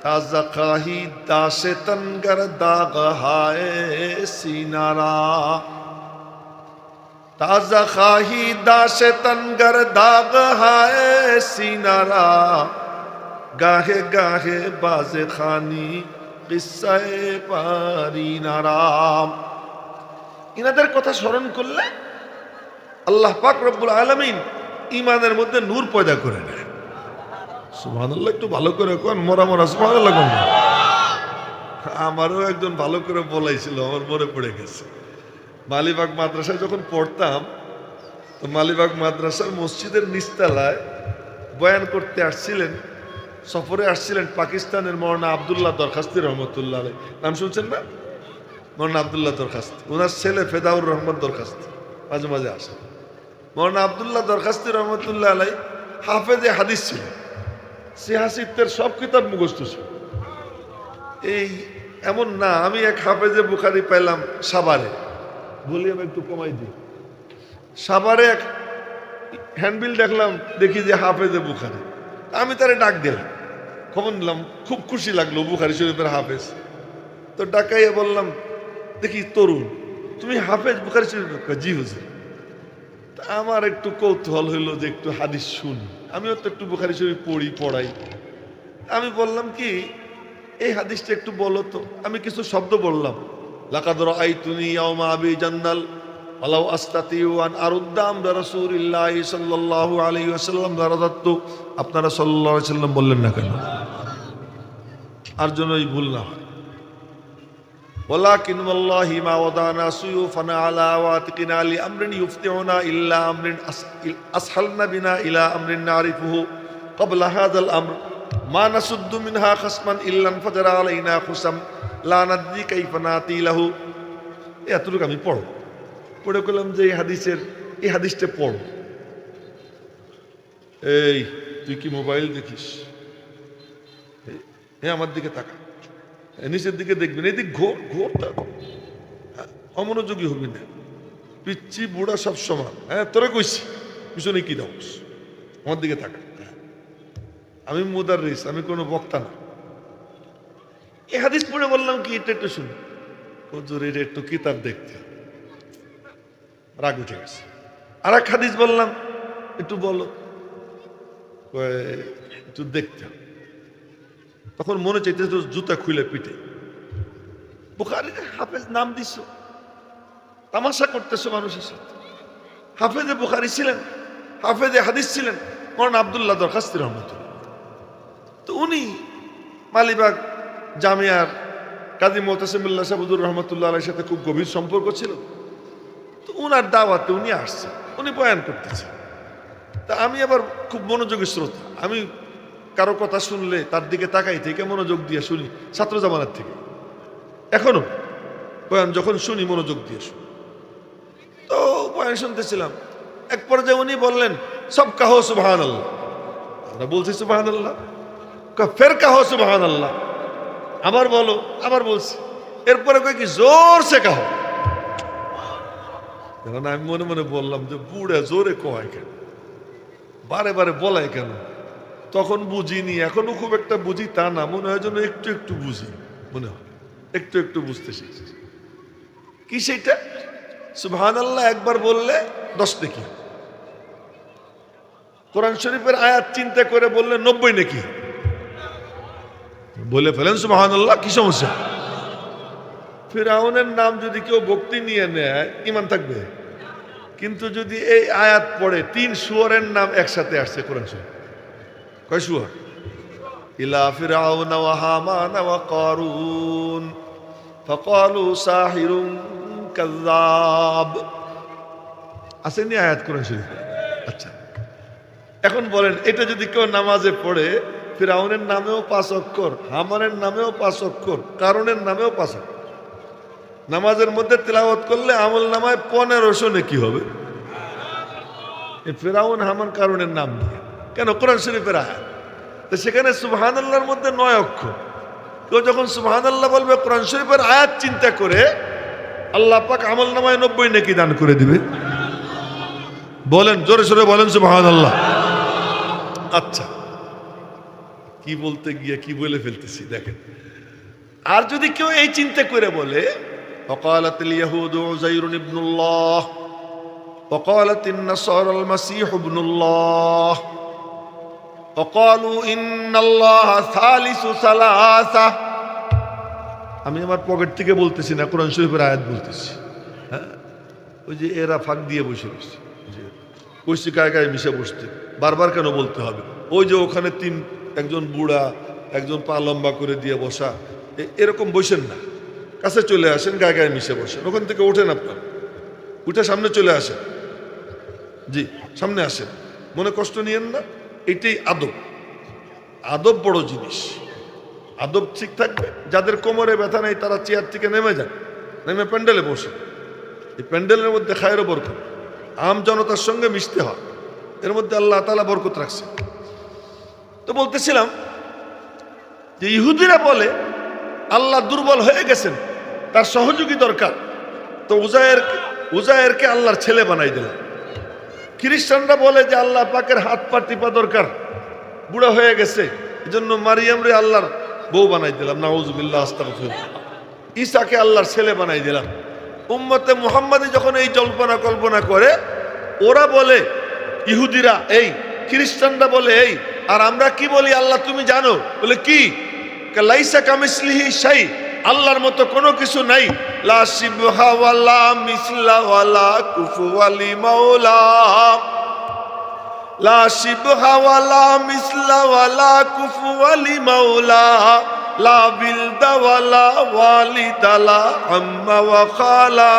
ताज़ा खाही दाशे तनगर दाग हाय सीनारा ताज़ा खाही दाशे तनगर दाग हाय सीनारा गाहे गाहे बाजे खानी किस्साए पारीनारा। ইনাদের কথা স্মরণ করলে আল্লাহ পাক রব্বুল আলামিন ঈমানের মধ্যে নূর পয়দা করে নেয়। সুবহানাল্লাহ, একটু ভালো করে কোন, মরা মরা সুবহানাল্লাহ কোন। আমারও একজন ভালো করে বলাইছিল, আমার মনে পড়ে গেছে। মালিবাগ মাদ্রাসায় যখন পড়তাম, তো মালিবাগ মাদ্রাসার মসজিদের নিচতলায় বয়ান করতে আসছিলেন, সফরে আসছিলেন পাকিস্তানের মৌলানা আব্দুল্লাহ দরখাস্তি রহমতুল্লাহ আলাইহি। নাম শুনছেন না? মৌলানা আব্দুল্লাহ দরখাস্তি, ওনার ছেলে ফেদাউর রহমান দরখাস্তি মাঝে মাঝে আসে। মৌলানা আব্দুল্লাহ দরখাস্তি রহমতুল্লাহ আলাইহি হাফেজে হাদিস ছিল, সিহাসিত্বের সব কিতাব মুখস্থ ছিল। এই এমন না, আমি এক হাফেজে বুখারি পাইলাম সাভারে, বলি আমি একটু কমাই দিই, সাভারে এক হ্যান্ডবিল দেখলাম, দেখি যে হাফেজে বুখারি। আমি তারে ডাক দিলাম, খবর নিলাম, খুব খুশি লাগলো বুখারি শরীফের হাফেজ। তো ডাকাইয়া বললাম, দেখি তরুণ, তুমি হাফেজ বুখারি শরীফ? জি হুজুর। আমার একটু কৌতূহল হইলো যে একটু হাদিস শুনি, আমিও তো একটু বুখারি শরীফ পড়াই। আমি বললাম কি, এই হাদিসটা একটু বলো তো। আমি কিছু শব্দ বললাম, লাকাদ রাআইতুনি ইয়াওমা আবি জান্নাল ওয়ালাউ আস্তাতিউ আন আরুদ্দা আমরা রাসূলিল্লাহি সাল্লাল্লাহু আলাইহি ওয়াসাল্লাম দারাদাতু। আপনারা সাল্লাল্লাহু আলাইহি ওয়াসাল্লাম বললেন না কেন? আর জন্য এই ভুল না হয়। ওয়ালাকিন ওয়াল্লাহি মা ওয়াদানা সুয়ুফানা আলা ওয়াতিকিনা লিআমরিন ইফতিউনা ইল্লা আমরিন আসহালনা বিনা ইলা আমরিন নারিফুহু ক্বাবলা হাযাল আমর মা নাসুদ্দু মিনহা খাসমান ইল্লা ফাজারা আলাইনা খুসাম লা নাদরি কাইফা নাতি লাহু। এতটুকু আমি পড়ে করলাম যে এই হাদিসটা পড়ো। এই তুই কি মোবাইল দেখিস? আমার দিকে তাকা, নিচের দিকে দেখবেন, এদিক ঘোর ঘোর, অমনোযোগী হবি না। পিচ্ছি বুড়া সব সমান। হ্যাঁ, তোরা কইছি পিছনে কি দাও, আমার দিকে তাকা। আমি মুদাররিস, আমি কোনো বক্তা না। এই হাদিস পড়ে বললাম কি, এটা একটু শুনি। হুজুর, এটা একটু কিতাব দেখতে, রাগ উঠে গেছে। আর এক হাদিস বললাম, একটু বলো, একটু দেখতে। তখন মনে চাইতে জুতা খুলে পিঠে। বুখারীর হাফেজ নাম দিছ, তামাশা করতেছো মানুষের সাথে। হাফেজে বুখারী ছিলেন, হাফেজে হাদিস ছিলেন মৌলানা আব্দুল্লাহ দরখাস্তি রহমতুল্লাহ। তো উনি মালিবাগ জামিয়ার কাজী মুতাসিমুল্লাহ সাহেব হুজুর রহমতুল্লাহ আলাইহির সাথে খুব গভীর সম্পর্ক ছিল। তো উনার দাওয়াতে উনি আসছে, উনি বয়ান করতেছে। তা আমি আবার খুব মনোযোগী শ্রোতা, আমি কারো কথা শুনলে তার দিকে তাকাই থেকে মনোযোগ দিয়ে শুনি, ছাত্র জামানার থেকে এখনো বয়ান যখন শুনি মনোযোগ দিয়ে শুনি। তো বয়ান শুনতেছিলাম, এক পর্যায়ে উনি বললেন, সব কাহো সুবহানাল্লাহ। আমরা বলছি সুবহানাল্লাহ, ফের কাহো সুবহানাল্লাহ। আবার বলো, আবার বলছি। এরপরে কই কি, জোর সে কাহো। আমি মনে মনে বললাম যে বুড়া জোরে কয় কেন, বারে বারে বলায় কেন? তখন বুঝিনি, এখনো খুব একটা বুঝি তা না, মনে হয় যেন একটু একটু বুঝি, মনে হয় একটু একটু বুঝতে শিখছি। কি সেটা? সুবহানাল্লাহ একবার বললে 10 নেকি। কোরআন শরীফের আয়াত চিন্তা করে বললে 90 নেকি। বলে ফেলেন সুবহানাল্লাহ, কি সমস্যা? ফিরআউনের নাম যদি কেউ ভক্তি নিয়ে নেয়, ঈমান থাকবে। কিন্তু যদি এই আয়াত পড়ে, 3 শুয়োরের নাম একসাথে আসছে কোরআন শরীফ। কয় শুয়োর? ইলা ফিরআউনা ওয়া হামানা ওয়া কারুন ফাকালু সাহিরুন কাযাব। আসেনি আয়াত কোরআন শরীফে? আচ্ছা, এখন বলেন, এটা যদি কেউ নামাজে পড়ে, ফিরআউনের নামেও 5 অক্ষর, হামানের নামেও 5 অক্ষর, কারুনের নামেও 5 অক্ষর, নামাজের মধ্যে তেলাওয়াত করলে আমল নামায় 1500 নেকি হবে। এই ফিরআউন হামান কারুনের নাম দিয়ে কেন? কোরআন শরীফের আয়াত। তো সেখানে সুবহানাল্লাহর মধ্যে 9 অক্ষর। কেউ যখন সুবহানাল্লাহ বলবে, কোরআন শরীফের আয়াত চিন্তা করে আল্লাহ পাক আমল নামায় 90 নেকি দান করে দিবে। বলেন, জোরে সোরে বলেন সুবহানাল্লাহ। আচ্ছা, কি বলতে গিয়ে কি বলে ফেলতেছি দেখেন। আর যদি কেউ এই চিন্তা করে বলে وقالت اليهود عزير ابن الله وقالت النصارى المسيح ابن الله وقالوا إن الله ثالث ثلاثة, আমি আমার পকেট থেকে বলতেছি না, কোরআন শরীফের আয়াত বলতেছি। হ্যাঁ, ওই যে এরা ফাঁক দিয়ে বসে বসে কইছি গায়ে গায়ে মিশে বসতে, বারবার কেন বলতে হবে? ওই যে ওখানে একজন বুড়া, একজন পা লম্বা করে দিয়ে বসা, এরকম বসেন না, কাছে চলে আসেন, গায়ে গায়ে মিশে বসেন, ওখান থেকে ওঠেন, আপনার উঠে সামনে চলে আসেন, জি সামনে আসেন, মনে কষ্ট নিয়েন না। এটাই আদব। আদব বড় জিনিস, আদব ঠিক থাকবে। যাদের কোমরে ব্যথা নেই তারা চেয়ার থেকে নেমে যান, নেমে প্যান্ডেলে বসে। এই প্যান্ডেলের মধ্যে খায়ের বরকত, আম জনতার সঙ্গে মিশতে হয়, এর মধ্যে আল্লাহ তাআলা বরকত রাখছে। তো বলতেছিলাম যে ইহুদিরা বলে আল্লাহ দুর্বল হয়ে গেছেন, তার সহযোগী দরকার, তো উজায়েরকে আল্লাহর ছেলে বানাই দিলেন। খ্রিস্টানরা বলে যে আল্লাহ পাকের হাত পা টিপা দরকার, বুড়া হয়ে গেছে, এজন্য মারিয়াম রে আল্লাহর বউ বানাই দিলাম, নাউজুবিল্লাহ আস্তাগফিরুল্লাহ। ঈসাকে আল্লাহর ছেলে বানাই দিলাম। উম্মতে মুহাম্মাদি যখন এই জল্পনা কল্পনা করে, ওরা বলে ইহুদিরা এই, খ্রিস্টানরা বলে এই, আর আমরা কি বলি আল্লাহ তুমি জানো? বলে কি? লাইসা কামিসলিহি শাই, আল্লাহর মতো কোনো কিছু নাই। লা শিবহা ওয়ালা মিসলা ওয়ালা কুফুয়া লিমাওলা, লা শিবহা ওয়ালা মিসলা ওয়ালা কুফুয়া লিমাওলা, লা বিলদা ওয়ালা ওয়ালিদালা আম্মা ওয়া খালা।